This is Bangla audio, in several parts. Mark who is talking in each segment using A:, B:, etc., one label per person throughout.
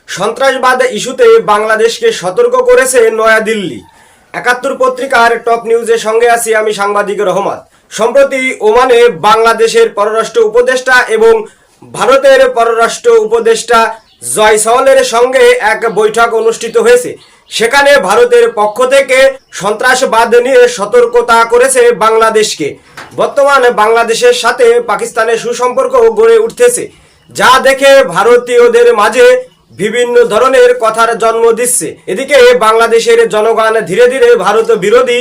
A: সন্ত্রাসবাদ ইস্যুতে বাংলাদেশকে সতর্ক করেছে নয়াদিল্লি। ৭১ পত্রিকার টপ নিউজের সঙ্গে আছি আমি সাংবাদিক রহমত। সম্প্রতি ওমানে বাংলাদেশের পররাষ্ট্র উপদেষ্টা এবং ভারতের পররাষ্ট্র উপদেষ্টা জয়সওয়ালের সঙ্গে এক বৈঠক অনুষ্ঠিত হয়েছে। সেখানে ভারতের পক্ষ থেকে সন্ত্রাসবাদ নিয়ে সতর্কতা করেছে বাংলাদেশকে। বর্তমানে বাংলাদেশের সাথে পাকিস্তানের সুসম্পর্ক গড়ে উঠতেছে, যা দেখে ভারতীয়দের মাঝে বিভিন্ন ধরনের কথার জন্ম দিচ্ছে। এদিকে বাংলাদেশের জনগণ ধীরে ধীরে ভারত বিরোধী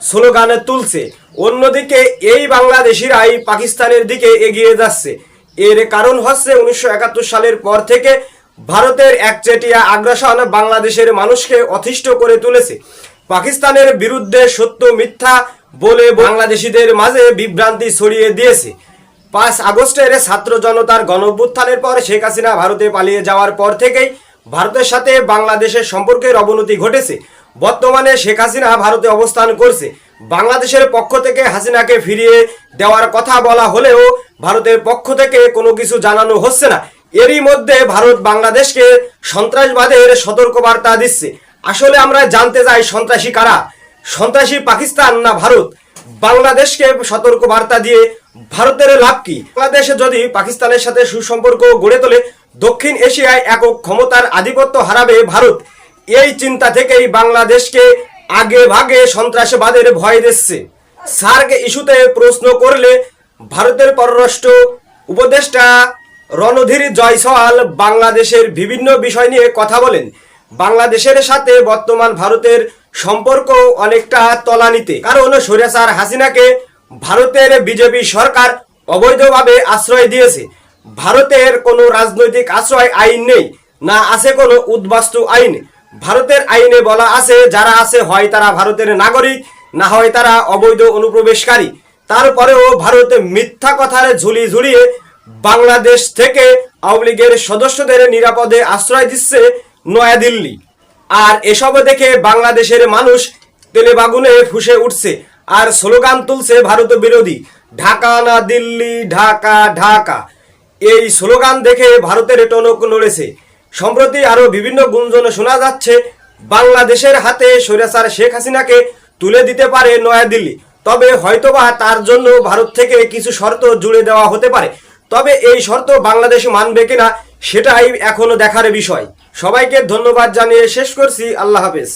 A: স্লোগান তুলছে, অন্যদিকে এই বাংলাদেশিরাই পাকিস্তানের দিকে এগিয়ে যাচ্ছে। এর কারণ হচ্ছে 1971 সালের পর থেকে ভারতের একচেটিয়া আগ্রাসন বাংলাদেশের মানুষকে অতিষ্ঠ করে তুলেছে। পাকিস্তানের বিরুদ্ধে সত্য মিথ্যা বলে বাংলাদেশিদের মাঝে বিভ্রান্তি ছড়িয়ে দিয়েছে। 5 আগস্টের ছাত্র জনতার গণঅভ্যুত্থানের পর শেখ হাসিনা ভারতে পালিয়ে যাওয়ার পর থেকেই ভারতের সাথে বাংলাদেশের সম্পর্কের অবনতি ঘটেছে। বর্তমানে শেখ হাসিনা ভারতে অবস্থান করছে। বাংলাদেশের পক্ষ থেকে হাসিনাকে ফিরিয়ে দেওয়ার কথা বলা হলেও ভারতের পক্ষ থেকে কোনো কিছু জানানো হচ্ছে না। এরই মধ্যে ভারত বাংলাদেশকে সন্ত্রাসবাদের সতর্কবার্তা দিচ্ছে। আসলে আমরা জানতে চাই, সন্ত্রাসী কারা? সন্ত্রাসী পাকিস্তান না ভারত? বাংলাদেশকে সতর্কবার্তা দিয়ে ভারতের লাভ কি? বাংলাদেশ যদি পাকিস্তানের সাথে সুসম্পর্ক গড়ে তোলে, দক্ষিণ এশিয়ায় একক ক্ষমতার আধিপত্য হারাবে ভারত। এই চিন্তা থেকেই বাংলাদেশকে আগে ভাগে সন্ত্রাসবাদের ভয় দিচ্ছে। সার্ক ইস্যুতে প্রশ্ন করলে ভারতের পররাষ্ট্র উপদেষ্টা রণধীর জয়সওয়াল বাংলাদেশের বিভিন্ন বিষয় নিয়ে কথা বলেন। বাংলাদেশের সাথে বর্তমান ভারতের সম্পর্ক অনেকটা তলানিতে, কারণ স্বৈরাচার হাসিনাকে ভারতের বিজেপি সরকার অবৈধভাবে আশ্রয় দিয়েছে। ভারতের কোনো রাজনৈতিক আশ্রয় আইন নেই, না আছে কোনো উদ্বাস্তু আইন। ভারতের আইনে বলা আছে, যারা আছে হয় তারা ভারতের নাগরিক, না হয় তারা অবৈধ অনুপ্রবেশকারী। তারপরেও ভারত মিথ্যা কথার ঝুলি ঝুলিয়ে বাংলাদেশ থেকে আওয়ামী লীগের সদস্যদের নিরাপদে আশ্রয় দিচ্ছে নয়াদিল্লি। আর এসব দেখে বাংলাদেশের মানুষ তেলে বাগুনে ফুঁসে উঠছে আর স্লোগান তুলছে ভারত বিরোধী, ঢাকা না দিল্লি, ঢাকা ঢাকা। এই স্লোগান দেখে ভারতের টনক নড়েছে। সম্প্রতি আরো বিভিন্ন গুঞ্জন শোনা যাচ্ছে, বাংলাদেশের হাতে স্বৈরাচার শেখ হাসিনাকে তুলে দিতে পারে নয়াদিল্লি। তবে হয়তোবা তার জন্য ভারত থেকে কিছু শর্ত জুড়ে দেওয়া হতে পারে। তবে এই শর্ত বাংলাদেশ মানবে কিনা সেটাই এখনো দেখার বিষয়। সবাইকে ধন্যবাদ জানিয়ে শেষ করছি। আল্লাহ হাফেজ।